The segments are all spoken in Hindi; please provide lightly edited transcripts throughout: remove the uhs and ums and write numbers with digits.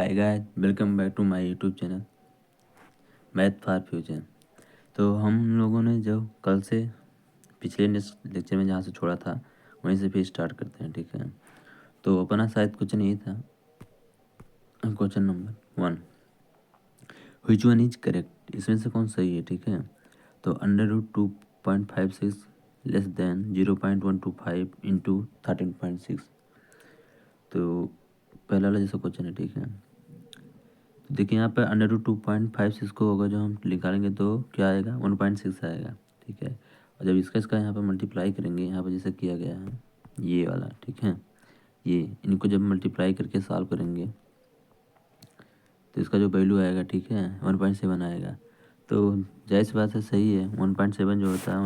Hi guys, welcome back to my YouTube channel math for future. तो हम लोगों ने जो कल से पिछले नेक्स्ट लेक्चर में जहाँ से छोड़ा था वहीं से फिर स्टार्ट करते हैं, ठीक है। तो अपना शायद क्वेश्चन यही था, question number 1, which one is correct, इसमें से कौन सही है, ठीक है। तो √2.56 लेस देन 0.125 इंटू 13.6। तो पहला वाला जैसा क्वेश्चन है, ठीक है। देखिए यहाँ पर √2.56 को अगर जो हम निकालेंगे तो क्या आएगा, 1.6 आएगा, ठीक है। और जब इसका यहाँ पर मल्टीप्लाई करेंगे, यहाँ पर जैसे किया गया है ये वाला, ठीक है, ये इनको जब मल्टीप्लाई करके सॉल्व करेंगे तो इसका जो वैल्यू आएगा, ठीक है, 1.7 आएगा। तो जाहिर सी बात है, सही है। 1.7 जो होता है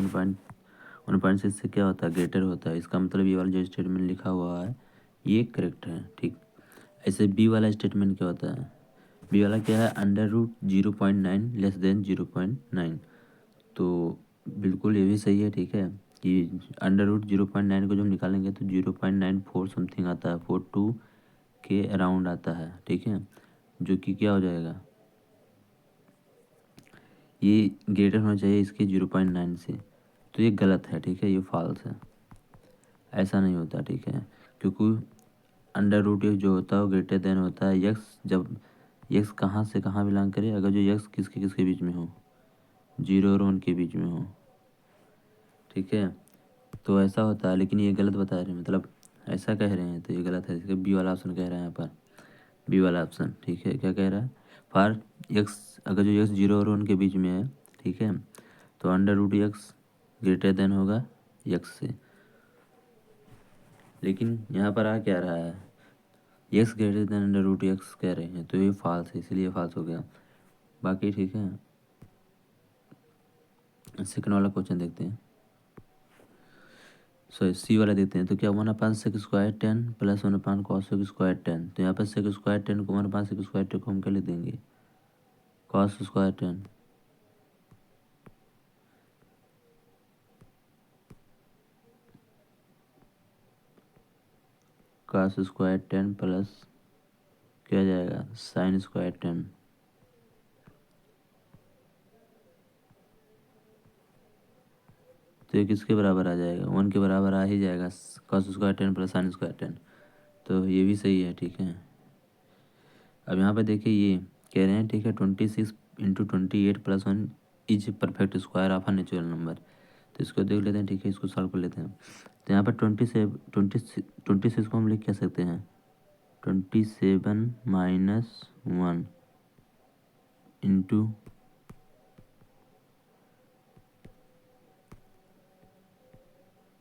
1.6 से क्या होता है, ग्रेटर होता है। इसका मतलब ये वाला जो स्टेटमेंट लिखा हुआ है ये करेक्ट है, ठीक। ऐसे बी वाला स्टेटमेंट क्या होता है, बी वाला क्या है, √0.9 लेस देन 0.9। तो बिल्कुल ये भी सही है, ठीक है, कि √0.9 को जब निकालेंगे तो 0.94 समथिंग आता है, 42 के अराउंड आता है, ठीक है, जो कि क्या हो जाएगा, ये ग्रेटर होना चाहिए इसके 0.9 से। तो ये गलत है, ठीक है, ये फॉल्स है, ऐसा नहीं होता, ठीक है। क्योंकि √x जो होता है वो ग्रेटर देन होता है यक्स, जब यक्स कहाँ से कहाँ बिलोंग करे, अगर जो यक्स किसके किसके बीच में हो, 0 और 1 के बीच में हो, ठीक है। तो ऐसा होता है, लेकिन ये गलत बता रहे हैं, मतलब ऐसा कह रहे हैं तो ये गलत है। इसके बी वाला ऑप्शन कह रहा है यहाँ पर, बी वाला ऑप्शन, ठीक है, क्या कह रहा है, फॉर यक्स, अगर जो यक्स 0 और 1 के बीच में है, ठीक है, तो √x ग्रेटर देन होगा यक्स से। लेकिन यहाँ पर आ क्या रहा है, यक्स ग्रेटर देन √x कह रहे हैं, तो ये फॉल्स है, इसलिए फॉल्स हो गया। बाकी ठीक है, सेकंड वाला क्वेश्चन देखते हैं। सो सी वाला देखते हैं। तो क्या 1/sec² 10 प्लस 1/cos² 10। तो यहाँ पर sec² 10 को 1/sec² 10 को हम क्या लिख देंगे, cos² 10। cos² 10 प्लस क्या जाएगा, sin² 10। तो ये किसके बराबर आ जाएगा, 1 के बराबर आ ही जाएगा, cos² 10 प्लस sin² 10। तो ये भी सही है, ठीक है। अब यहाँ पे देखिए ये कह रहे हैं, ठीक है, 26 into 28 plus 1 is perfect square of a natural number. तो इसको देख लेते हैं, ठीक है, इसको सॉल्व कर लेते हैं। तो यहाँ पर 26 को हम लिख क्या सकते हैं, 27 माइनस 1 इंटू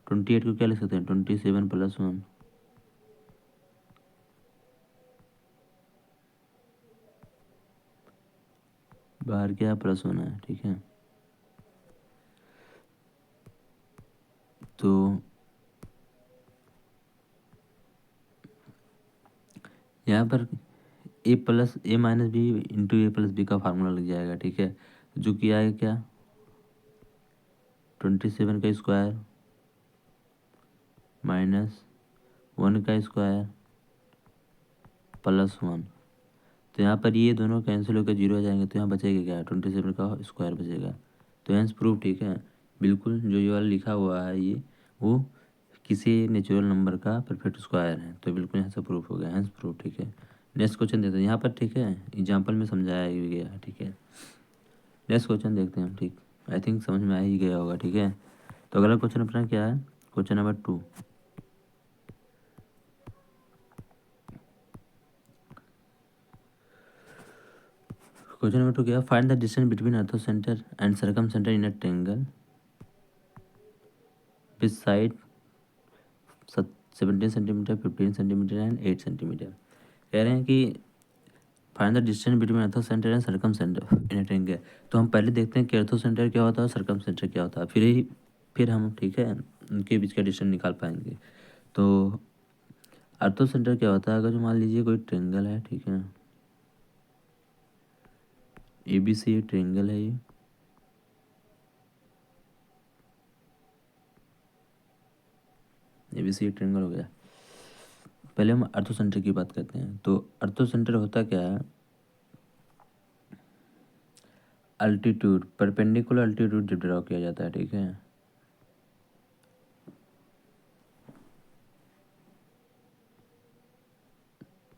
28 को क्या लिख सकते हैं, 27 प्लस 1। बाहर क्या प्लस 1 है, ठीक है। तो यहाँ पर a minus B into a+b का फार्मूला लग जाएगा, ठीक है, जो कि आएगा क्या, 27 का स्क्वायर माइनस 1 का स्क्वायर प्लस 1। तो यहाँ पर ये दोनों कैंसिल होकर 0 आ जाएंगे, तो यहाँ बचेगा क्या, 27 का स्क्वायर बचेगा। तो हैंस प्रूफ, ठीक है, बिल्कुल जो ये वाला लिखा हुआ है ये वो किसी नेचुरल नंबर का परफेक्ट स्क्वायर है। तो बिल्कुल यहाँ से प्रूफ हो गया, हैंस प्रूफ, ठीक है। नेक्स्ट क्वेश्चन देते हैं यहाँ पर, ठीक है, एग्जाम्पल में समझाया ही गया है, ठीक है। नेक्स्ट क्वेश्चन देखते हैं हम, ठीक, आई थिंक समझ में आ ही गया होगा, ठीक है। तो अगला क्वेश्चन अपना क्या है, क्वेश्चन नंबर 2। क्वेश्चन नंबर 2 क्या, find the distance between orthocentre and circumcentre in a triangle with side 17 centimetre, 15 centimetre and 8 centimetre. कह रहे हैं कि find the distance between orthocentre and circumcentre in a triangle. तो हम पहले देखते हैं कि अर्थो सेंटर क्या होता है और सरकम सेंटर क्या होता है, फिर हम, ठीक है, उनके बीच का डिस्टेंस निकाल पाएंगे। तो अर्थो सेंटर क्या होता है, अगर जो मान लीजिए कोई ट्रायंगल है, ठीक है, ABC ट्रायंगल है, ये ABC ट्रायंगल हो गया। पहले हम अर्थो सेंटर की बात करते हैं। तो अर्थो सेंटर होता क्या है, अल्टीट्यूड परपेंडिकुलर अल्टीट्यूड जब ड्रॉ किया जाता है, ठीक है।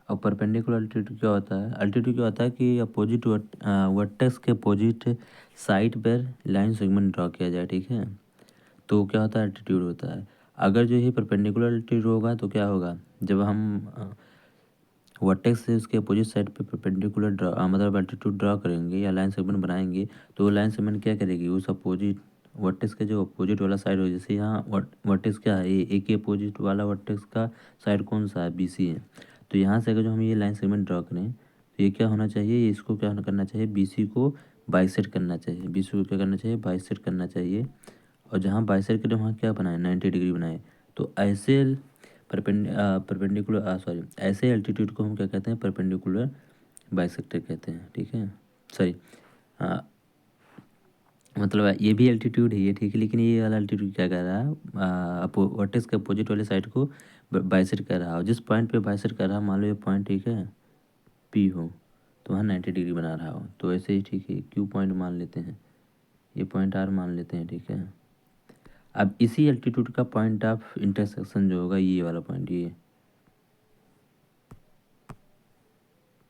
और परपेंडिकुलर अल्टीट्यूड क्या होता है, अल्टीट्यूड क्या होता है कि अपोजिट वर्टेक्स के अपोजिट साइड पर लाइन सेगमेंट ड्रॉ किया जाए, ठीक है। तो क्या होता है, अल्टीट्यूड होता है। अगर जो ये परपेंडिकुलर अल्टीट्यूड होगा तो क्या होगा, जब हम वर्टेक्स से उसके अपोजिट साइड पे परपेंडिकुलर मतलब अल्टीट्यूड ड्रॉ करेंगे या लाइन सेगमेंट बनाएंगे, तो वो लाइन सेगमेंट क्या करेगी, उस अपोजिट वर्टेक्स के जो अपोजिट वाला साइड हो, जैसे यहाँ वर्टेक्स क्या है, ए के अपोजिट वाला वर्टेक्स का साइड कौन सा है, बी सी है। तो यहाँ से अगर जो हम ये लाइन सेगमेंट ड्रॉ करें तो ये क्या होना चाहिए, इसको क्या करना चाहिए, बी सी को बाइसेट करना चाहिए, बी सी को क्या करना चाहिए, बाइसेट करना चाहिए। और जहाँ बाइसेट करें वहाँ क्या बनाए, 90 डिग्री बनाए। तो ऐसे परपेंडिकुलर सॉरी ऐसे एल्टीट्यूड को हम क्या कहते हैं, परपेंडिकुलर बाइसेक्टर कहते हैं, ठीक है। सॉरी, मतलब ये भी एल्टीट्यूड है ये, ठीक है, लेकिन ये वाला एल्टीट्यूड क्या कर रहा है, वर्टेक्स के अपोजिट वाले साइड को बाइसेट कर रहा है। और जिस पॉइंट पे बाइसेट कर रहा है, मान लो ये पॉइंट, ठीक है, पी हो, तो वहाँ 90 डिग्री बना रहा हो, तो ऐसे ही ठीक है, क्यू पॉइंट मान लेते हैं, ये पॉइंट आर मान लेते हैं, ठीक है। अब इसी एल्टीट्यूड का पॉइंट ऑफ इंटरसेक्शन जो होगा, ये वाला पॉइंट, ये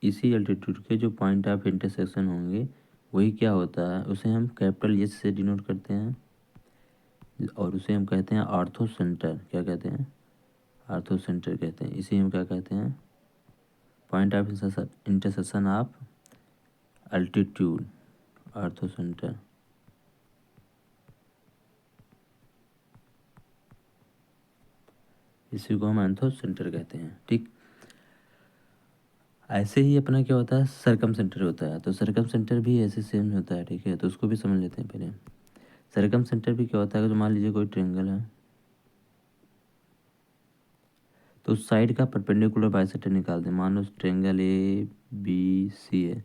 इसी एल्टीट्यूड के जो पॉइंट ऑफ इंटरसेक्शन होंगे, वही क्या होता है, उसे हम कैपिटल एस से डिनोट करते हैं, और उसे हम कहते हैं ऑर्थो सेंटर। क्या कहते हैं, ऑर्थो सेंटर कहते हैं। इसे हम क्या कहते हैं, point of intersection of altitude, ortho centre. इसी को हम ऑर्थो सेंटर कहते हैं, ठीक। ऐसे ही अपना क्या होता है, सरकम सेंटर होता है। तो सरकम सेंटर भी ऐसे सेम होता है, ठीक है। तो उसको भी समझ लेते हैं पहले। सरकम सेंटर भी क्या होता है, अगर मान लीजिए कोई ट्रेंगल है, तो उस साइड का परपेंडिकुलर बाइसेक्टर निकालते हैं। मान लो ट्रेंगल ए बी सी है,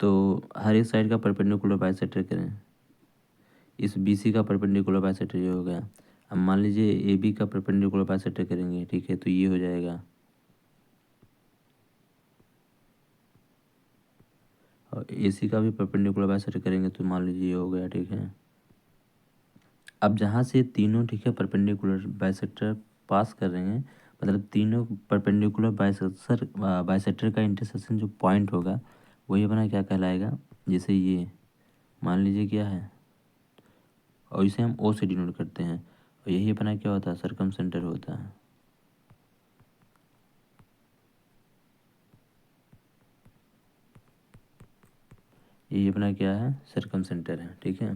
तो हर एक साइड का परपेंडिकुलर बाइसेक्टर करें। इस बी सी का परपेंडिकुलर बाइसेक्टर ये हो गया। अब मान लीजिए ए बी का परपेंडिकुलर बाइसेक्टर करेंगे, ठीक है, तो ये हो जाएगा। और ए सी का भी परपेंडिकुलर बाइसेक्टर करेंगे तो मान लीजिए ये हो गया, ठीक है। अब जहाँ से तीनों, ठीक है, परपेंडिकुलर बाइसेक्टर पास कर रहे हैं, मतलब तीनों परपेंडिकुलर बाइसेक्टर का इंटरसेक्शन जो पॉइंट होगा, वही अपना क्या कहलाएगा, जैसे ये मान लीजिए क्या है, और इसे हम ओ से डिनोट करते हैं, और यही अपना क्या होता है, सरकम सेंटर होता है। यही अपना क्या है, सरकम सेंटर है, ठीक है।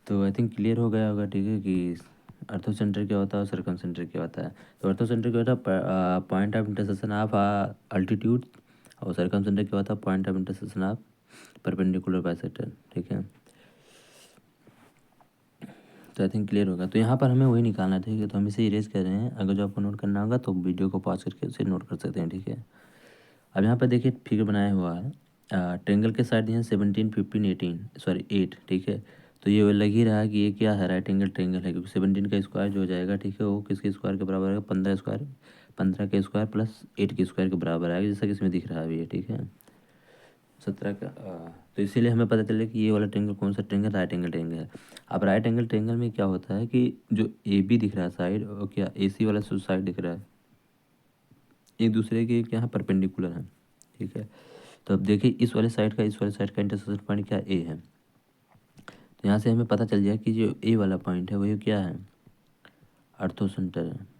तो आई थिंक क्लियर हो गया होगा, ठीक है, कि अर्थो सेंटर क्या होता है और सरकम सेंटर क्या होता है। तो अर्थो सेंटर क्या होता है, point of intersection of altitude, और सरकम सेंटर क्या होता है, point of intersection of perpendicular bisector, ठीक है। तो आई थिंक क्लियर होगा। तो यहाँ पर हमें वही निकालना है, ठीक है। तो हम इसे इरेज कर रहे हैं। अगर जो आपको नोट करना होगा तो वीडियो को पॉज करके उसे नोट कर सकते हैं, ठीक है। अब यहाँ पर देखिए फिगर बनाया हुआ है, ट्रेंगल के साइड दिए हैं 17, 15, 18, सॉरी 8, ठीक है। तो ये लग ही रहा है कि ये क्या है, राइट एंगल ट्रेंगल है, क्योंकि 17 का स्क्वायर जो हो जाएगा, ठीक है, वो किसके स्क्वायर के बराबर है, 15 स्क्वायर, 15 के स्क्वायर प्लस 8 के स्क्वायर के बराबर आएगा, जैसा कि इसमें दिख रहा है अभी ये, ठीक है। 17 का तो इसीलिए हमें पता चले कि ये वाला ट्रेंगल कौन सा ट्रेंगल, राइट एंगल ट्रेंगल है। अब राइट एंगल ट्रेंगल में क्या होता है कि जो ए बी दिख रहा है साइड, और क्या ए सी वाला साइड दिख रहा है, एक दूसरे के क्या है, परपेंडिकुलर है, ठीक है। तो अब देखिए इस वाले साइड का, इस वाले साइड का इंटरसेक्शन पॉइंट क्या ए है। तो यहाँ से हमें पता चल जाए कि जो ए वाला पॉइंट है वही क्या है, अर्थो सेंटर है,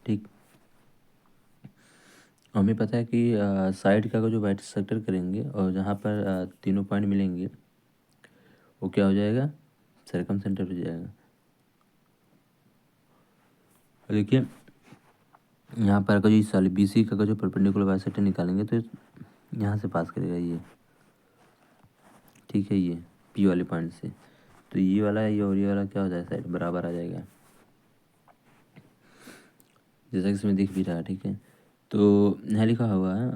ठीक। हमें पता है कि साइड का जो बाइसेक्टर करेंगे और जहाँ पर तीनों पॉइंट मिलेंगे, वो क्या हो जाएगा, सरकम सेंटर हो जाएगा। देखिए यहाँ पर अगर जो इस वाले बी सी का जो परपेंडिकुलर बाइसेक्टर निकालेंगे तो यहाँ से पास करेगा ये, ठीक है, ये पी वाले पॉइंट से। तो ये वाला, ये और ये वाला क्या हो जाएगा, साइड बराबर आ जाएगा, जैसा कि इसमें दिख भी रहा है, ठीक है। तो यहाँ लिखा हुआ है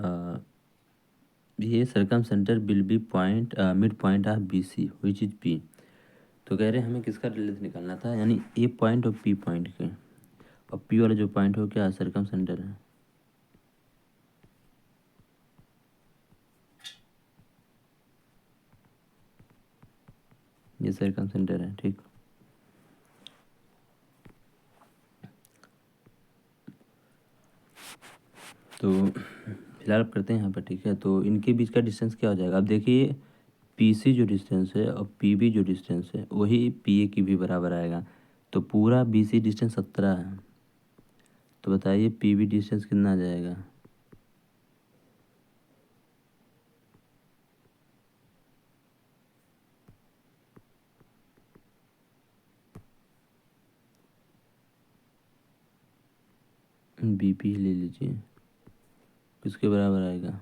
ये circumcentre will be point midpoint of B C which is P. तो कह रहे हैं हमें किसका लेंथ निकालना था, यानी ए पॉइंट और पी पॉइंट के, और पी वाला जो पॉइंट हो क्या सरकम सेंटर है। ये सरकम सेंटर है, ठीक। तो फिलहाल अब करते हैं यहाँ पर, ठीक है। तो इनके बीच का डिस्टेंस क्या हो जाएगा, अब देखिए पी सी जो डिस्टेंस है और पी बी जो डिस्टेंस है वही पी ए की भी बराबर आएगा। तो पूरा बी सी डिस्टेंस 17 है, तो बताइए पी बी डिस्टेंस कितना आ जाएगा। बी पी ले लीजिए, किसके बराबर आएगा,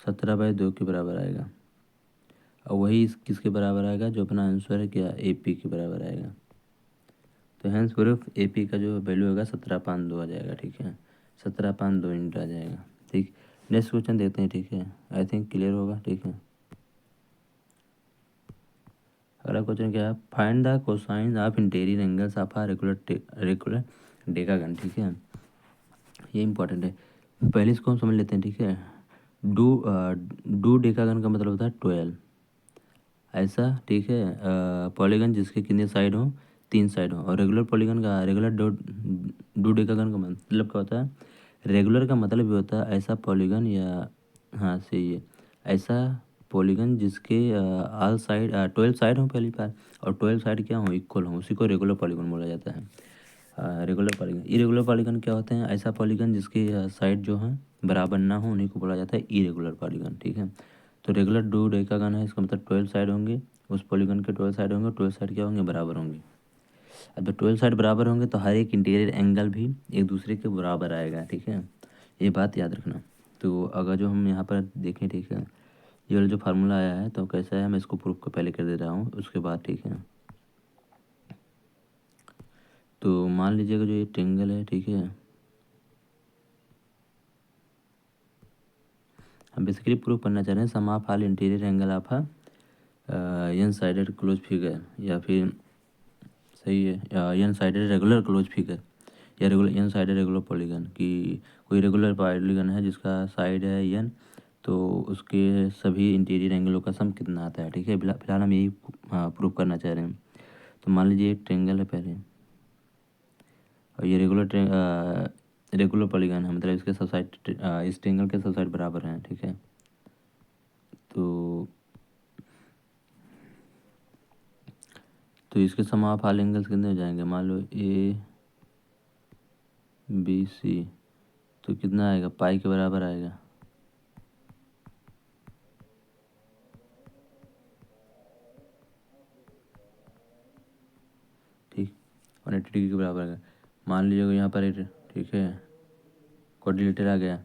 17/2 के बराबर आएगा। और वही किसके बराबर आएगा, जो अपना आंसर है क्या ए पी के बराबर आएगा। तो हैंस प्रूफ ए पी का जो वैल्यू होगा 17/2 आ जाएगा, ठीक है। 17/2 यूनिट आ जाएगा, ठीक। नेक्स्ट क्वेश्चन देखते हैं, ठीक है। आई थिंक क्लियर होगा, ठीक है। अगला क्वेश्चन क्या है, find the cosine of interior angles of a regular decagon, ठीक है। ये इंपॉर्टेंट है, पहले इसको हम समझ लेते हैं, ठीक है। डू डेकागन का मतलब होता है 12, ऐसा, ठीक है। पॉलीगन जिसके कितने साइड हो, 3 साइड हो। और रेगुलर पॉलीगन का, रेगुलर डू डेकागन का मतलब क्या होता है, रेगुलर का मतलब ये होता है ऐसा पॉलीगन, या हाँ सही है, ऐसा पॉलीगन जिसके ऑल साइड 12 साइड हो पहली बार, और 12 साइड क्या हो, इक्वल हो, उसी को रेगुलर पॉलीगन बोला जाता है। Regular polygon. इरेगुलर पॉलीगन क्या होते हैं, ऐसा पॉलीगन जिसके साइड जो है बराबर ना हो उन्हीं को बोला जाता है इरेगुलर पॉलीगन, ठीक है। तो रेगुलर डू डेकागन है, इसका मतलब 12 साइड होंगे, उस पॉलीगन के 12 साइड होंगे, 12 साइड क्या होंगे, बराबर होंगे। अब जब 12 साइड बराबर होंगे तो हर एक इंटीरियर एंगल भी एक दूसरे के बराबर आएगा, ठीक है। ये बात याद रखना। तो अगर जो हम यहाँ पर देखें, ठीक है, ये वाला जो फार्मूला आया है तो कैसा है, मैं इसको प्रूफ को पहले कर दे रहा हूँ उसके बाद, ठीक है। तो मान लीजिएगा जो ये ट्रेंगल है, ठीक है, हम बेसिकली प्रूव करना चाह रहे हैं sum of all interior angle of N sided close figure, या फिर सही है N sided regular close figure, या regular N sided regular polygon, कि कोई रेगुलर पॉलीगन है जिसका साइड है एन, तो उसके सभी इंटीरियर एंगलों का सम कितना आता है, ठीक है। फिलहाल हम यही प्रूव करना चाह रहे हैं। तो मान लीजिए एक ट्रेंगल है पहले, और ये रेगुलर पॉलीगन है, मतलब इसके सब साइड इस ट्रेंगल के सब साइड बराबर हैं, ठीक है। तो इसके सम ऑफ ऑल एंगल्स कितने हो जाएंगे, मान लो ए बी सी, तो कितना आएगा, पाई के बराबर आएगा, ठीक। 180 डिग्री के बराबर आएगा। मान लीजिए यहाँ पर एक, ठीक है, क्वाड्रिलेटरल आ गया,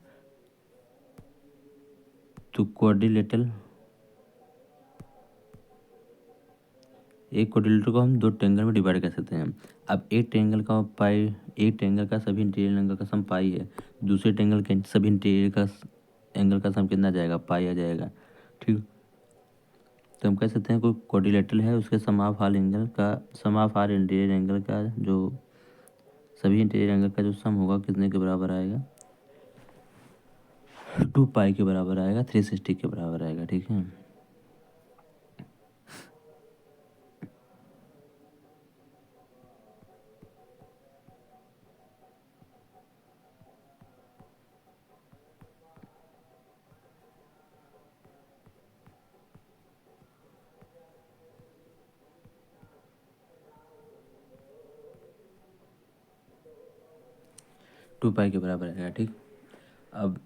तो क्वाड्रिलेटरल, एक क्वाड्रिलेटरल को हम 2 ट्रेंगल में डिवाइड कर सकते हैं। अब एक ट्रेंगल का पाई, एक ट्रेंगल का सभी इंटीरियर एंगल का सम पाई है, दूसरे ट्रेंगल के सभी इंटीरियर का एंगल का सम कितना आ जाएगा, पाई आ जाएगा, ठीक। तो हम कह सकते हैं कोई क्वाड्रिलेटरल है, उसके सम ऑफ ऑल एंगल का, सम ऑफ ऑल इंटीरियर एंगल का, जो सभी इंटीरियर एंगल का जो सम होगा कितने के बराबर आएगा, 2 पाई के बराबर आएगा, 360 के बराबर आएगा, ठीक है। 2 पाई के बराबर आएगा, ठीक। अब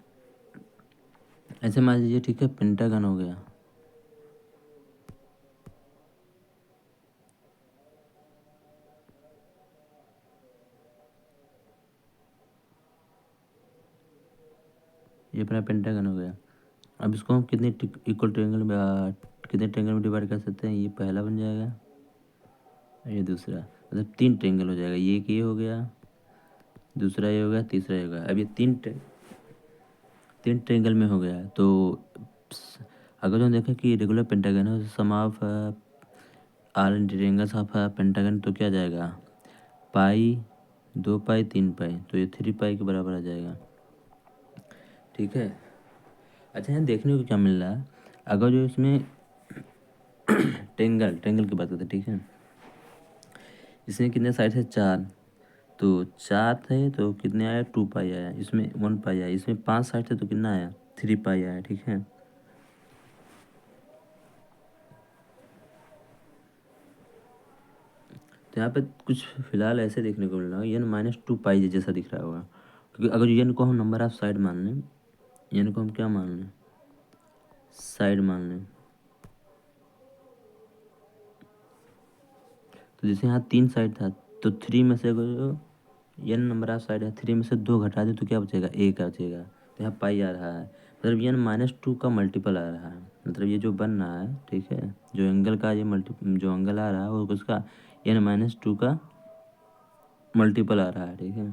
ऐसे मान लीजिए, ठीक है, पेंटागन हो गया, ये अपना पेंटागन हो गया। अब इसको हम कितने इक्वल ट्रायंगल में कितने ट्रायंगल में डिवाइड कर सकते हैं, ये पहला बन जाएगा, ये दूसरा, मतलब 3 ट्रायंगल हो जाएगा, ये हो गया, दूसरा ये हो गया, तीसरा ये हो गया। अब ये 3 ट्रायंगल में हो गया है। तो अगर जो हम देखें कि रेगुलर पेंटागन है, sum of all triangles of pentagon, तो क्या जाएगा, पाई, 2 पाई, 3 पाई, तो ये 3 पाई के बराबर आ जाएगा। ठीक है। अच्छा, यहाँ देखने को क्या मिल रहा है, अगर जो इसमें ट्रायंगल की बात करते हैं, ठीक है, इसमें कितने साइड है, 4, तो 4 थे तो कितने आया, 2 पाई आया, इसमें 1 पाई आया, इसमें 5 साइड थे तो कितना आया, 3 पाई आया। ठीक है। तो यहाँ पे कुछ फिलहाल ऐसे देखने को मिल रहा है, यन माइनस 2 पाई जैसा दिख रहा होगा, क्योंकि अगर यन को हम नंबर ऑफ साइड मान लें, यन को हम क्या मान लें, साइड मान लें, तो जैसे यहाँ 3 साइड था, तो 3 में से अगर यन नंबर ऑफ साइड है, 3 में से 2 घटा दे तो क्या बचेगा, 1 बचेगा। तो यहाँ पाई आ रहा है, मतलब यन माइनस 2 का मल्टीपल आ रहा है, मतलब ये जो बन रहा है, ठीक है, जो एंगल का ये जो एंगल आ रहा है वो उसका यन माइनस 2 का मल्टीपल आ रहा है। ठीक है।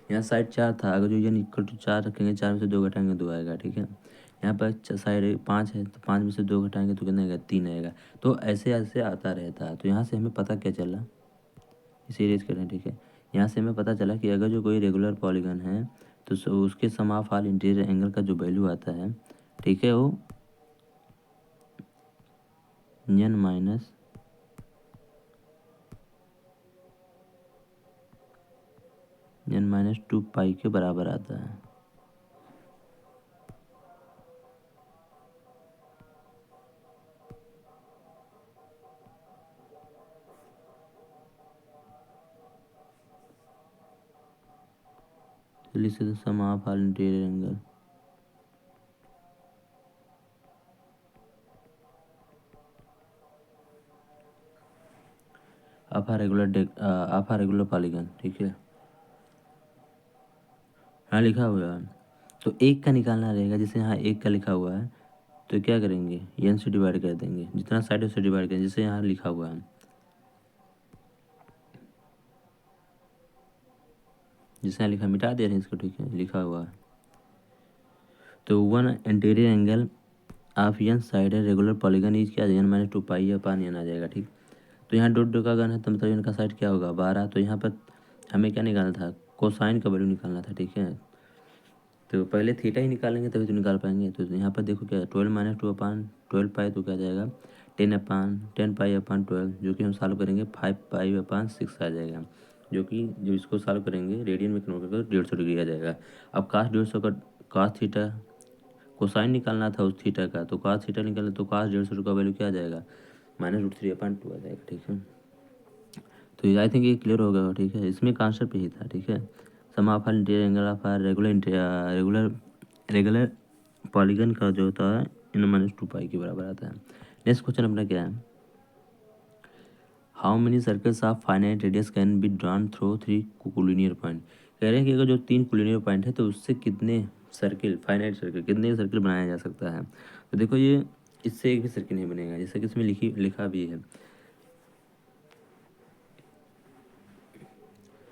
यहाँ साइड 4 था, अगर जो यन इक्वल टू 4 रखेंगे, 4 में से 2 घटाएंगे 2 आएगा। ठीक है। यहाँ पर साइड 5 है, तो 5 में से 2 घटाएंगे तो कितना आएगा, 3 आएगा। तो ऐसे ऐसे आता रहता है। तो यहाँ से हमें पता क्या चला, इसे इरेज करें। ठीक है। यहाँ से हमें पता चला कि अगर जो कोई रेगुलर पॉलीगन है, तो उसके सम ऑफ ऑल इंटीरियर एंगल का जो वैल्यू आता है, ठीक है, वो एन माइनस 2 पाई के बराबर आता है। चलिए, sum of all interior angle of a regular polygon. ठीक है। हाँ, लिखा हुआ है, तो एक का निकालना रहेगा। जैसे यहाँ एक का लिखा हुआ है, तो क्या करेंगे, एन से डिवाइड कर देंगे, जितना साइड है उससे डिवाइड करेंगे, जैसे यहाँ लिखा हुआ है, जैसे यहाँ लिखा, मिटा दे रहे हैं इसको। ठीक है, लिखा हुआ है, तो one interior angle of n side है रेगुलर पॉलीगन इज क्या, एन माइनस 2 पाई या पान एन आ जाएगा। ठीक। तो यहाँ डॉट डॉट का गन है, तो मतलब इनका साइड क्या होगा, 12। तो यहाँ पर हमें क्या निकालना था, कोसाइन का वैल्यू निकालना था। ठीक है। तो पहले थीटा ही निकालेंगे तभी तो निकाल पाएंगे। तो यहाँ पर देखो क्या, 12 माइनस 2 अपान 12 पाई, तो क्या जाएगा, 10 पाई अपान 12, जो कि हम सॉल्व करेंगे 5 पाई अपान 6 आ जाएगा, जो कि जो इसको सॉल्व करेंगे रेडियन में कन्वर्ट करके 150 डिग्री आ जाएगा। अब कास 150 का, कास थीटा, कोसाइन निकालना था उस थीटा का, तो कास थीटा निकालना, तो कास 150 का वैल्यू क्या आ जाएगा, -√3/2 आ जाएगा। ठीक है। तो आई थिंक ये क्लियर हो गया। ठीक है। इसमें कॉन्सेप्ट यही था। ठीक है। Sum of interior angle of regular regular polygon का जो होता है, इन माइनस 2 पाई के बराबर आता है। नेक्स्ट क्वेश्चन अपना क्या है, how many circles of finite radius can be drawn through 3 collinear point. कह रहे हैं कि अगर जो 3 कोलिनियर पॉइंट है, तो उससे कितने सर्किल, फाइनाइट सर्किल, कितने सर्किल बनाया जा सकता है। तो देखो, ये इससे एक भी सर्किल नहीं बनेगा, जैसे कि इसमें लिखा भी है,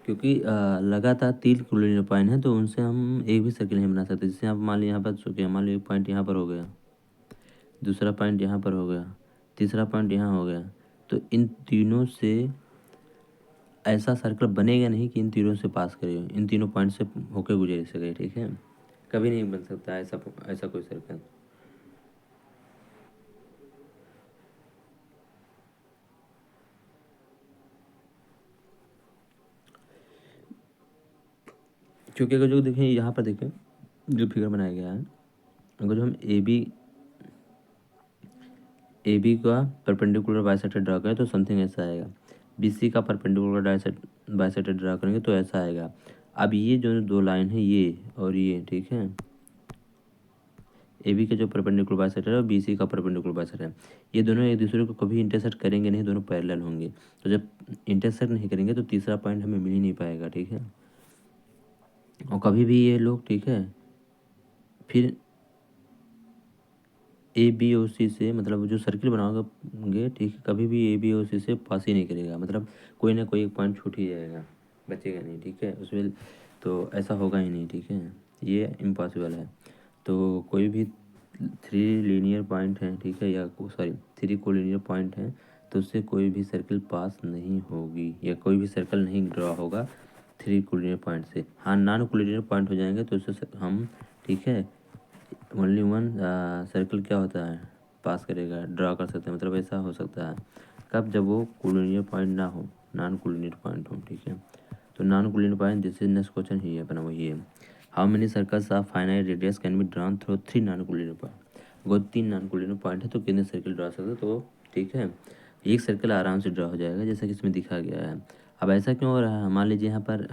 क्योंकि लगातार 3 कोलिनियर पॉइंट है, तो उनसे हम एक भी सर्किल नहीं बना सकते। जैसे आप मान लीजिए यहाँ पर चुके, मान लीजिए पॉइंट यहाँ पर हो गया, दूसरा पॉइंट यहाँ पर हो गया, तीसरा पॉइंट यहाँ हो गया, तो इन तीनों से ऐसा सर्कल बनेगा नहीं कि इन तीनों से पास करे, इन तीनों पॉइंट से होकर गुजर सके। ठीक है। कभी नहीं बन सकता ऐसा ऐसा कोई सर्कल। क्योंकि अगर जो देखें, यहाँ पर देखें जो फिगर बनाया गया है, अगर जो हम ए बी का परपेंडिकुलर बाइसेक्टर ड्रा करें तो समथिंग ऐसा आएगा, बी सी का परपेंडिकुलर बाइसेक्टर ड्रा करेंगे तो ऐसा आएगा। अब ये जो दो लाइन है, ये और ये, ठीक है, ए बी का जो परपेंडिकुलर बाइसेक्टर है और बी सी का परपेंडिकुलर बाइसेक्टर है, ये दोनों एक दूसरे को कभी इंटरसेक्ट करेंगे नहीं, दोनों पैरेलल होंगे। तो जब इंटरसेक्ट नहीं करेंगे तो तीसरा पॉइंट हमें मिल ही नहीं पाएगा। ठीक है। और कभी भी ये लोग, ठीक है, फिर ए बी ओ सी से, मतलब जो सर्किल बनाओगे, ठीक है, कभी भी ए बी ओ सी से पास ही नहीं करेगा, मतलब कोई ना कोई एक पॉइंट छूट ही जाएगा, बचेगा नहीं। ठीक है। उसमें तो ऐसा होगा ही नहीं। ठीक है। ये इम्पॉसिबल है। तो कोई भी 3 लीनियर पॉइंट हैं, ठीक है, या सॉरी 3 कोलिनियर पॉइंट हैं, तो उससे कोई भी सर्किल पास नहीं होगी या कोई भी सर्कल नहीं ड्रॉ होगा 3 कोलिनियर पॉइंट से। हाँ, नॉन कोलिनियर पॉइंट हो जाएंगे तो उससे हम, ठीक है, ओनली वन सर्कल क्या होता है, पास करेगा, ड्रा कर सकते हैं, मतलब ऐसा हो सकता है। कब? जब वो कोलिनियर पॉइंट ना हो, नॉन कोलिनियर पॉइंट हो, ठीक है। तो non collinear point, this is next question ही है अपना, वही है। How many circles of finite radius can be drawn through 3 non collinear point. अगर 3 नॉन कोलिनियर पॉइंट है तो कितने सर्कल ड्रा सकते हो? तो ठीक है, एक सर्कल आराम से ड्रा हो जाएगा, जैसा कि इसमें दिखा गया है। अब ऐसा क्यों हो रहा है? मान लीजिए यहाँ पर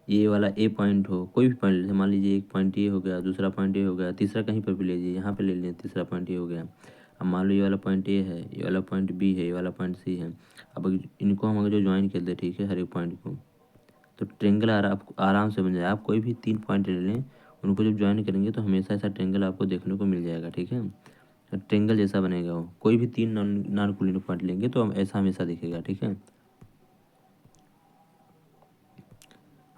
ये वाला ए पॉइंट हो, कोई भी पॉइंट, मान लीजिए एक पॉइंट ये हो गया, दूसरा पॉइंट ये हो गया, तीसरा कहीं पर भी लीजिए, यहाँ पे ले लीजिए, तीसरा पॉइंट ये हो गया। अब मान लो ये वाला पॉइंट ए है, ये वाला पॉइंट बी है, ये वाला पॉइंट सी है। अब इनको हम अगर जो ज्वाइन कर दें, ठीक है, हर एक पॉइंट को, तो ट्रेंगल आराम से बन जाए। आप कोई भी 3 पॉइंट ले लें, उनको जब ज्वाइन करेंगे तो हमेशा ऐसा ट्रेंगल आपको देखने को मिल जाएगा, ठीक है। ट्रेंगल जैसा बनेगा वो, कोई भी 3 नॉन कोलिनियर पॉइंट लेंगे तो हम ऐसा हमेशा दिखेगा, ठीक है।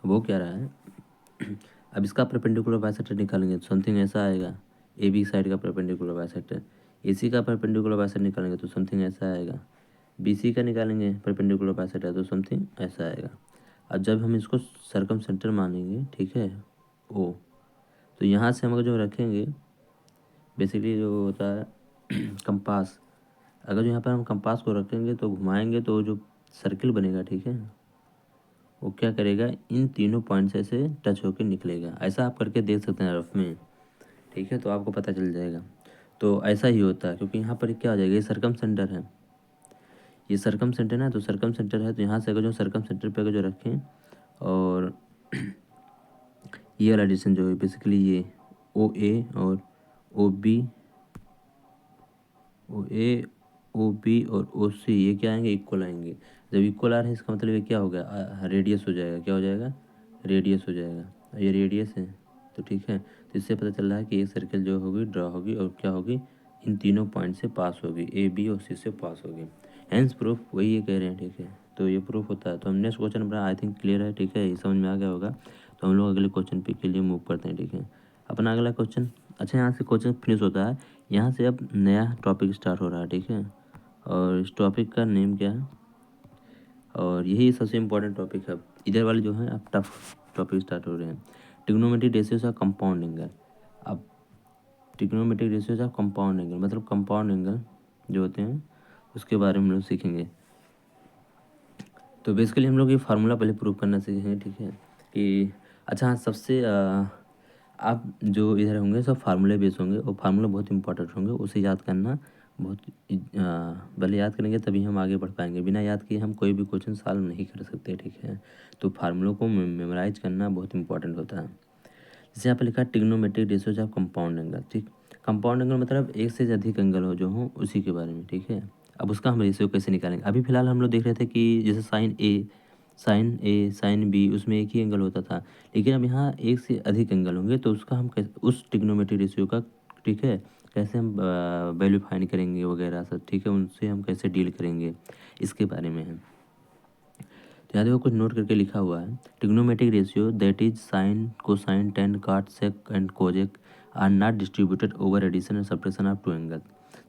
वो क्या रहा है अब इसका परपेंडिकुलर बाइसेक्टर निकालेंगे तो समथिंग ऐसा आएगा, ए बी साइड का परपेंडिकुलर बाइसेक्टर। ए सी का परपेंडिकुलर बाइसेक्टर निकालेंगे तो समथिंग ऐसा आएगा। बी सी का निकालेंगे परपेंडिकुलर बाइसेक्टर तो समथिंग ऐसा आएगा। अब जब हम इसको सर्कम सेंटर मानेंगे, ठीक है, ओ, तो यहाँ से हम अगर जो रखेंगे, बेसिकली जो होता है कंपास, अगर जो यहाँ पर हम कंपास को रखेंगे तो घुमाएंगे तो जो सर्किल बनेगा, ठीक है, वो क्या करेगा, इन तीनों पॉइंट से टच होकर निकलेगा। ऐसा आप करके देख सकते हैं रफ में, ठीक है, तो आपको पता चल जाएगा। तो ऐसा ही होता है, क्योंकि यहाँ पर क्या हो जाएगा, ये सरकम सेंटर है, ये सरकम सेंटर है, तो सरकम सेंटर है, तो यहाँ से अगर जो सरकम सेंटर पे अगर जो रखें और ये वाला डिस्टेंस जो है बेसिकली ये ओ ए और ओ बी, ओ ए, ओ बी और ओ सी, ये क्या आएंगे, इक्वल आएंगे। जब इक्वल आ रहे हैं इसका मतलब ये क्या हो गया, रेडियस हो जाएगा, क्या हो जाएगा, रेडियस हो जाएगा। ये रेडियस है, तो ठीक है, तो इससे पता चल रहा है कि एक सर्कल जो होगी ड्रा होगी और क्या होगी, इन तीनों पॉइंट से पास होगी, ए बी और सी से पास होगी। हैंस प्रूफ वही ये कह रहे हैं, ठीक है, तो ये प्रूफ होता है। तो हम नेक्स्ट क्वेश्चन अपना आई थिंक क्लियर है, ठीक है, ये समझ में आ गया होगा। तो हम लोग अगले क्वेश्चन पे के लिए मूव करते हैं, ठीक है। अपना अगला क्वेश्चन, अच्छा यहाँ से क्वेश्चन फिनिश होता है, यहाँ से अब नया टॉपिक स्टार्ट हो रहा है, ठीक है। और इस टॉपिक का नेम क्या है, और यही सबसे इम्पोर्टेंट टॉपिक है। इधर वाले जो हैं अब टफ टॉपिक स्टार्ट हो रहे हैं, trigonometric ratios of compound angle. अब trigonometric ratios of compound angle मतलब कंपाउंड एंगल जो होते हैं उसके बारे में हम लोग सीखेंगे। तो बेसिकली हम लोग ये फार्मूला पहले प्रूव करना सीखेंगे, ठीक है, कि अच्छा हाँ, सबसे आप जो इधर होंगे सब फार्मूले बेस होंगे और फार्मूला बहुत इंपॉर्टेंट होंगे, उसे याद करना बहुत पहले याद करेंगे तभी हम आगे बढ़ पाएंगे। बिना याद किए हम कोई भी क्वेश्चन सॉल्व नहीं कर सकते, ठीक है। तो फार्मूलों को मेमोराइज करना बहुत इंपॉर्टेंट होता है। जैसे यहाँ पर लिखा है trigonometric ratios of compound angle, ठीक। कंपाउंड एंगल मतलब एक से अधिक एंगल हो जो हो उसी के बारे में, ठीक है। अब उसका हम रेशियो कैसे निकालेंगे, अभी फिलहाल हम लोग देख रहे थे कि जैसे साइन ए साइन बी उसमें एक ही एंगल होता था, लेकिन अब यहाँ एक से अधिक एंगल होंगे तो उसका हम कैसे, उस ट्रिग्नोमेट्रिक रेशियो का, ठीक है, कैसे हम वैल्यू फाइंड करेंगे वगैरह सब, ठीक है, उनसे हम कैसे डील करेंगे इसके बारे में है। तो यहाँ देखो कुछ नोट करके लिखा हुआ है, trigonometric ratio that is sine cosine tan cot sec and cosec are not distributed over addition and subtraction of two angle.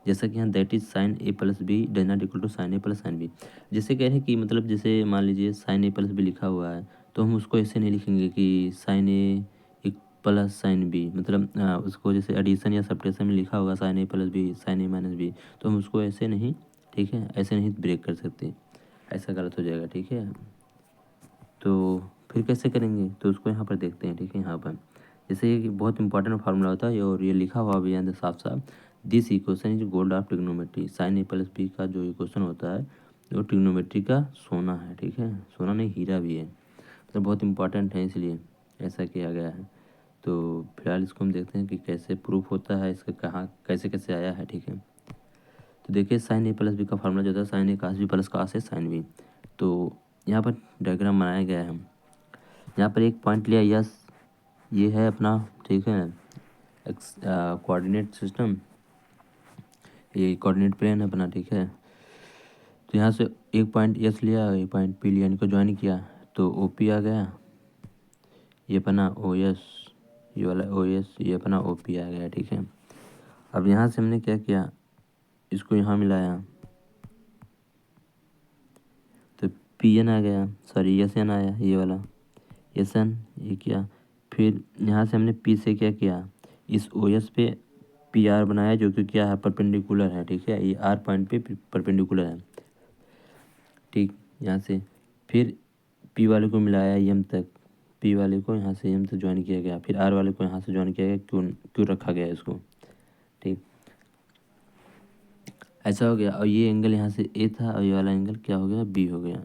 जैसा कि यहाँ that is sine A plus B does not equal to sine A plus sine B. जैसे कह रहे हैं कि मतलब जैसे मान लीजिए साइन ए प्लस बी लिखा हुआ है तो हम उसको ऐसे नहीं लिखेंगे कि sign A plus sine B, मतलब उसको जैसे एडिशन या सब्ट्रैक्शन में लिखा होगा sign A plus B sign A minus B, तो हम उसको ऐसे नहीं, ठीक है, ऐसे नहीं ब्रेक कर सकते, ऐसा गलत हो जाएगा, ठीक है। तो फिर कैसे करेंगे, तो उसको यहाँ पर देखते हैं, ठीक है। यहाँ पर जैसे ये बहुत इंपॉर्टेंट फार्मूला होता है और ये लिखा हुआ भी है साफ साफ, this equation is gold of trigonometry. Sine A plus B का जो इक्वेशन होता है वो ट्रिग्नोमेट्री का सोना है, ठीक है, सोना नहीं हीरा भी है, तो बहुत इंपॉर्टेंट है इसलिए ऐसा किया गया है। तो फिलहाल इसको हम देखते हैं कि कैसे प्रूफ होता है, इसका कहाँ कैसे कैसे आया है, ठीक है। तो देखिए साइन ए प्लस बी का फार्मूला जो होता है साइन ए कास बी प्लस कास ए साइन बी। तो यहाँ पर डायग्राम बनाया गया है, यहाँ पर एक पॉइंट लिया यस, ये है अपना, ठीक है, एक्स कोऑर्डिनेट सिस्टम, ये कोऑर्डिनेट प्लेन है अपना, ठीक है। तो यहाँ से एक पॉइंट यस लिया, एक पॉइंट पी लिया, इनको ज्वाइन किया तो ओ पी आ गया, ये बना ओ यस, ये वाला ओ एस, ये अपना ओ पी आ गया, ठीक है। अब यहाँ से हमने क्या किया, इसको यहाँ मिलाया तो पी एन आ गया, सॉरी एस एन आया, ये वाला एस एन, ये किया। फिर यहाँ से हमने पी से क्या किया, इस ओ एस पे पी आर बनाया, जो कि क्या है, परपेंडिकुलर है, ठीक है, ये आर पॉइंट पे परपेंडिकुलर है, ठीक। यहाँ से फिर पी वाले को मिलाया एम तक, पी वाले को यहाँ से एम से ज्वाइन किया गया, फिर आर वाले को यहाँ से ज्वाइन किया गया, क्यों क्यों रखा गया इसको, ठीक। ऐसा हो गया, और ये एंगल यहाँ से ए था, और ये वाला एंगल क्या हो गया, बी हो गया।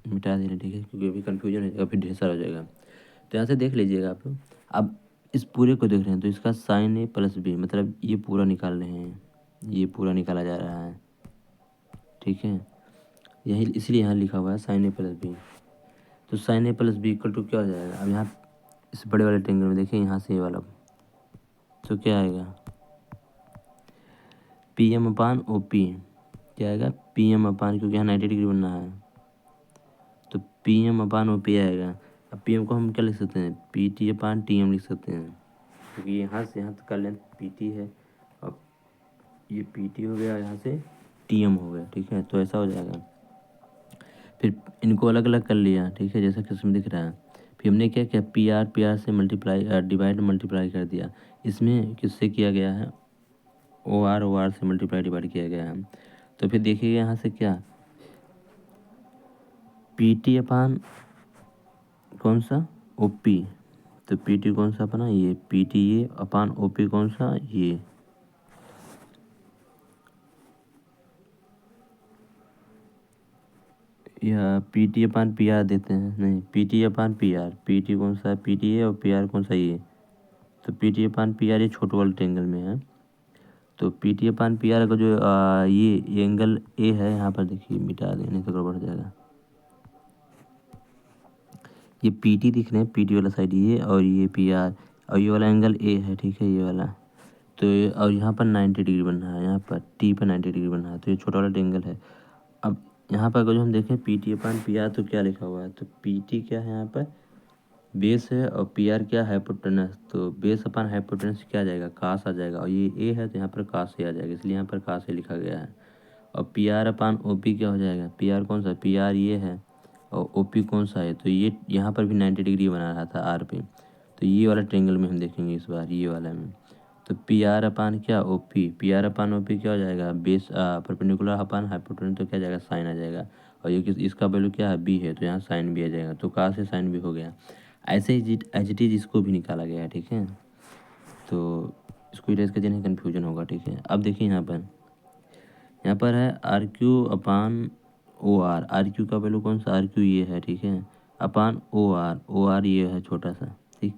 मिटा देना, ठीक है, क्योंकि अभी कन्फ्यूजन हो जाएगा, फिर ढेर सारा हो जाएगा। तो यहाँ से देख लीजिएगा आप लोग। अब इस पूरे को देख रहे हैं तो इसका साइन ए प्लस बी, मतलब ये पूरा निकाल रहे हैं, ये पूरा निकाला जा रहा है, ठीक है। यही इसलिए यहाँ लिखा हुआ है साइन ए प्लस बी। तो sine A plus B equal to क्या हो जाएगा, अब यहाँ इस बड़े वाले ट्रायंगल में देखिए, यहाँ से ये वाला, तो क्या आएगा, पी एम अपान ओ पी, क्या आएगा, पी एम अपान, क्योंकि यहाँ 90 डिग्री बनना है, तो पी एम अपान ओ पी आएगा। अब पी एम को हम क्या लिख सकते हैं, P T upon T M लिख सकते हैं, क्योंकि यहाँ से यहाँ तक का लेंथ पी टी है, अब ये पी टी हो गया, यहाँ से टी एम हो गया, ठीक है। तो ऐसा हो जाएगा। फिर इनको अलग अलग कर लिया, ठीक है, जैसा किस्म दिख रहा है। फिर हमने क्या किया, पी आर से मल्टीप्लाई डिवाइड मल्टीप्लाई कर दिया। इसमें किससे किया गया है, ओ आर से मल्टीप्लाई डिवाइड किया गया है। तो फिर देखिएगा यहाँ से क्या, पी टी अपान कौन सा, ओ पी, तो पी टी कौन सा अपना, ये पी टी ये अपान ओ पी कौन सा, ये, या P T upon P R देते हैं, नहीं, P T upon P R, P T कौन सा, पी टी है, और पी आर कौन सा, ये। तो P T upon P R ये छोटे वाले ट्रायंगल में है, तो P T upon P R का जो ये एंगल ए है, यहाँ पर देखिए, मिटा देने तो गड़बड़ हो जाएगा। ये पी टी दिख रहे हैं, पी टी वाला साइड ये, और ये पी आर, और ये वाला एंगल ए है, ठीक है, ये वाला। तो और यहाँ पर 90 डिग्री बन रहा है, यहाँ पर टी पर 90 डिग्री बन रहा है, तो ये छोटा वाला ट्रायंगल है। अब यहाँ पर अगर जो हम देखें P T upon P R, तो क्या लिखा हुआ है, तो पी टी क्या है यहाँ पर, बेस है, और पी आर क्या है, हाइपोटेनस, तो बेस अपान हाइपोटेनस क्या आ जाएगा, कास आ जाएगा, और ये ए है तो यहाँ पर कास ए आ जाएगा, इसलिए यहाँ पर कास ए लिखा गया है। और P R upon O P क्या हो जाएगा, पी आर कौन सा, पी आर ये है, और ओ पी कौन सा है, तो ये यहाँ पर भी 90 डिग्री बना रहा था आर पे, तो ये वाला ट्रायंगल में हम देखेंगे इस बार, ये वाला में। तो पी आर अपान क्या, O P, P R upon O P क्या हो जाएगा, बेस परपेंडिकुलर अपान हाइपोटेनस, तो क्या आ जाएगा, साइन आ जाएगा। और ये इसका वैल्यू क्या है, बी है, तो यहाँ साइन भी आ जाएगा, तो कास से साइन भी हो गया। ऐसे ही एच टी इसको भी निकाला गया है, ठीक है। तो इसको इरेज कर देने कन्फ्यूजन होगा, ठीक है। अब देखिए यहाँ पर है R Q upon O R, R Q का वैल्यू कौन सा, आर क्यू ये है, ठीक है, अपान ओ आर ये है छोटा सा, ठीक।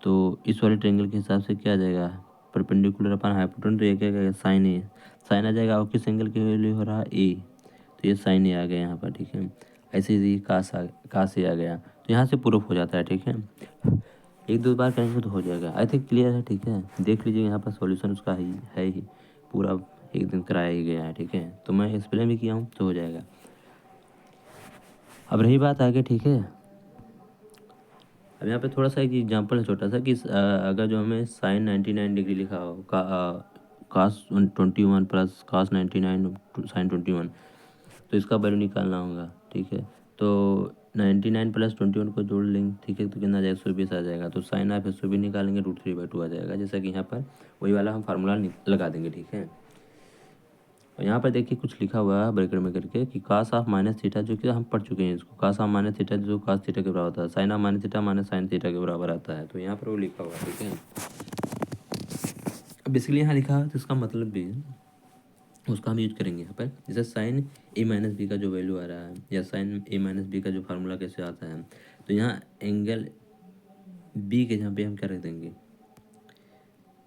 तो इस वाले ट्रायंगल के हिसाब से क्या आ जाएगा, परपेंडिकुलर अपान हाइपोटेनस, तो ये क्या आएगा, साइन ए, साइन आ जाएगा, और किस एंगल की वैल्यू हो रहा है, ए, तो ये साइन ए आ गया यहाँ पर, ठीक है। ऐसे ही कास ए आ गया, तो यहाँ से प्रूफ हो जाता है, ठीक है। एक दो बार करेंगे तो हो जाएगा, आई थिंक क्लियर है, ठीक है। देख लीजिए यहाँ पर सॉल्यूशन उसका है ही पूरा, एक दिन कराया ही गया है, ठीक है। तो मैं एक्सप्लेन भी किया हूँ, तो हो जाएगा। अब रही बात आगे, ठीक है। अब यहाँ पे थोड़ा सा एक एग्जांपल है छोटा सा, कि अगर जो हमें साइन 99 डिग्री लिखा हो, कास 21 प्लस कास 99 साइन 21, तो इसका वैल्यू निकालना होगा, ठीक है। तो 99 प्लस 21 को जोड़ लेंगे, ठीक है, तो कितना आ जाएगा, 120 आ जाएगा। तो साइन ऑफ 120 निकालेंगे, √3/2 आ जाएगा, जैसा कि यहाँ पर वही वाला हम फार्मूला लगा देंगे, ठीक है। और यहाँ पर देखिए कुछ लिखा हुआ है ब्रैकेट में करके, कि कास ऑफ माइनस थीटा, जो कि हम पढ़ चुके हैं इसको, कास ऑफ माइनस थीटा जो कास थीटा के बराबर होता है, sine of minus theta minus sine theta के बराबर आता है, तो यहाँ पर वो लिखा हुआ है, ठीक है। अब बेसिकली यहाँ लिखा है तो इसका मतलब भी है, उसका हम यूज करेंगे यहाँ पर, जैसे साइन ए माइनस बी का जो वैल्यू आ रहा है, या साइन ए माइनस बी का जो फार्मूला कैसे आता है, तो यहाँ एंगल बी के जहाँ पे हम क्या रख देंगे,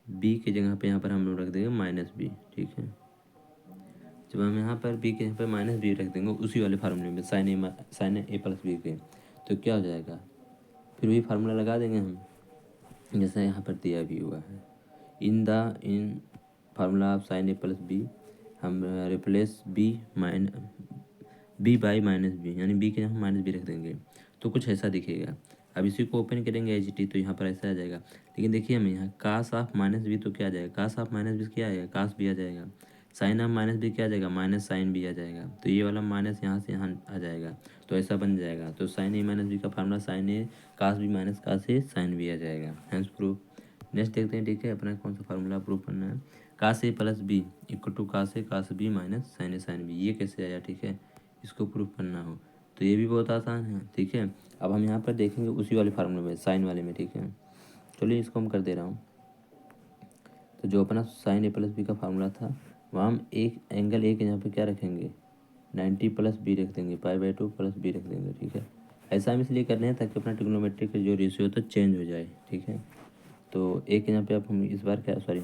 बी के जगह पे यहाँ पर हम लोग रख देंगे माइनस बी, ठीक है। जब हम यहाँ पर बी के यहाँ पे माइनस बी रख देंगे उसी वाले फार्मूले में, साइन ए प्लस बी के, तो क्या हो जाएगा, फिर वही फार्मूला लगा देंगे हम, जैसा यहाँ पर दिया भी हुआ है, in formula of sine A plus B, हम replace B by minus B, यानी बी के यहाँ माइनस बी रख देंगे, तो कुछ ऐसा दिखेगा। अब इसी को ओपन करेंगे एच टी, तो यहाँ पर ऐसा आ जाएगा। लेकिन देखिए हमें यहाँ कास ऑफ माइनस बी तो क्या आ जाएगा, कास ऑफ माइनस बी क्या आएगा, कास बी आ जाएगा। साइन ऑफ माइनस बी क्या आ जाएगा, माइनस साइन बी आ जाएगा। तो ये वाला माइनस यहाँ से यहाँ आ जाएगा, तो ऐसा बन जाएगा। तो साइन ए माइनस बी का फार्मूला साइन ए कास बी माइनस कास ए साइन बी आ जाएगा, हेंस प्रूफ। नेक्स्ट देखते हैं, ठीक है, अपना कौन सा फार्मूला प्रूव करना है। Cos A plus B equal to cos A cos B minus sine A sine B, ये कैसे आया, ठीक है, इसको प्रूव करना हो तो ये भी बहुत आसान है, ठीक है। अब हम यहाँ पर देखेंगे उसी वाले फार्मूले में, साइन वाले में, ठीक है। चलिए इसको हम कर दे रहा हूँ। तो जो अपना साइन ए प्लस बी का फार्मूला था, वहाँ हम एक एंगल एक यहाँ पे क्या रखेंगे, 90 प्लस बी रख देंगे, पाई/2 प्लस बी रख देंगे, ठीक है। ऐसा हम इसलिए कर रहे हैं ताकि अपना ट्रिग्नोमेट्रिक का जो रेशियो होता है चेंज हो जाए, ठीक है। तो एक यहाँ पे अब हम इस बार क्या, सॉरी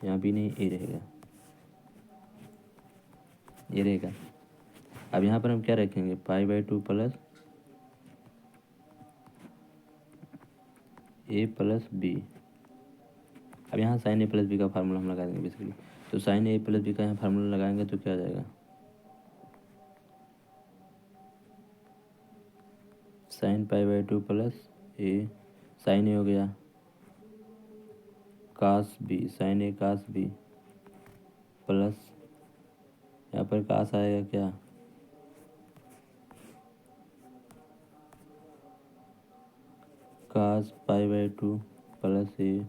यहाँ भी नहीं, ए रहेगा, ये रहेगा। अब यहाँ पर हम क्या रखेंगे, पाई/2 प्लस ए प्लस बी। अब यहाँ साइन ए प्लस बी का फार्मूला हम लगा देंगे बेसिकली। तो साइन ए प्लस बी का यहाँ फार्मूला लगाएंगे तो क्या आ जाएगा, साइन पाई/2 प्लस ए, साइन ए हो गया कास बी, साइन ए कास बी प्लस यहाँ पर कास आएगा क्या, कास पाई/2 प्लस ए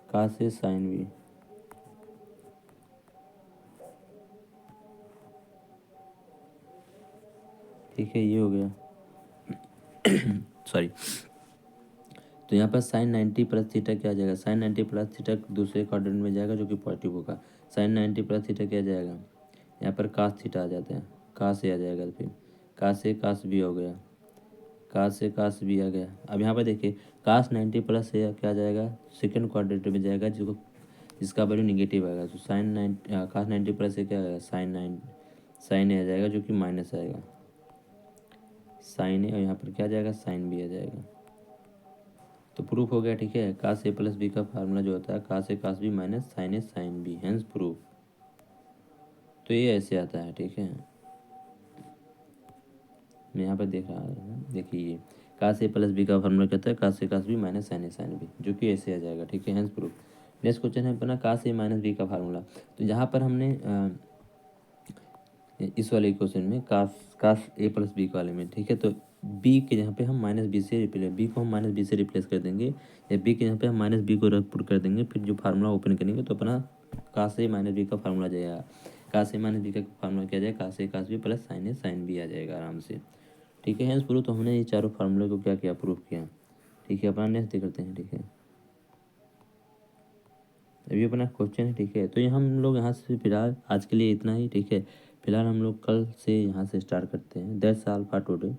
कास ए साइन बी। ठीक है, ये हो गया। सॉरी। तो यहाँ पर साइन 90 प्लस थीटा क्या आ जाएगा, साइन 90 प्लस थीटा दूसरे क्वाड्रेंट में जाएगा जो कि पॉजिटिव होगा। साइन 90 प्लस थीटा क्या जाएगा, यहाँ पर कास थीटा आ जाता है, कास ए आ जाएगा, फिर कास ए कास बी हो गया, कास ए कास बी आ गया। अब यहाँ पर देखिए कास 90 प्लस ए क्या आ जाएगा, सेकेंड क्वाड्रेंट में जाएगा जिसका वैल्यू निगेटिव आएगा। तो कास 90 प्लस ए क्या आएगा, साइन ए आ जाएगा जो कि माइनस आएगा, साइन ए, और यहाँ पर क्या आ जाएगा, साइन बी आ जाएगा। तो प्रूफ हो गया, ठीक है। कास ए प्लस बी का फार्मूला जो होता है cos A cos B minus sine A sine B, hence proof. तो ये ऐसे आता है, ठीक है। मैं यहाँ पर देख रहा हूँ, देखिए ये कास ए प्लस बी का फार्मूला कहता है cos A cos B minus sine A sine B, जो कि ऐसे आ जाएगा, ठीक है, हेंस प्रूफ। नेक्स्ट क्वेश्चन है अपना कास ए माइनस बी का फार्मूला। तो जहाँ पर हमने इस वाले क्वेश्चन में कास ए प्लस बी वाले में, ठीक है, तो बी के यहाँ पे हम माइनस बी से रिप्लेस, बी को हम माइनस बी से रिप्लेस कर देंगे, या बी के यहाँ पे हम माइनस बी को रख पुट कर देंगे। फिर जो फार्मूला ओपन करेंगे तो अपना कास ए माइनस बी का फार्मूला आ जाएगा। कास ए माइनस बी का फार्मूला क्या आ जाएगा, कास A cos B plus sign A sine B आ जाएगा आराम से, ठीक है। Hence proof. तो हमने ये चारों फार्मूले को क्या किया, प्रूफ किया, ठीक है। अपना नेक्स्ट करते हैं, ठीक है। अभी अपना क्वेश्चन है, ठीक है। तो ये हम लोग यहाँ से फिलहाल आज के लिए इतना ही, ठीक है। फिलहाल हम लोग कल से यहाँ से स्टार्ट करते हैं। That's all for today.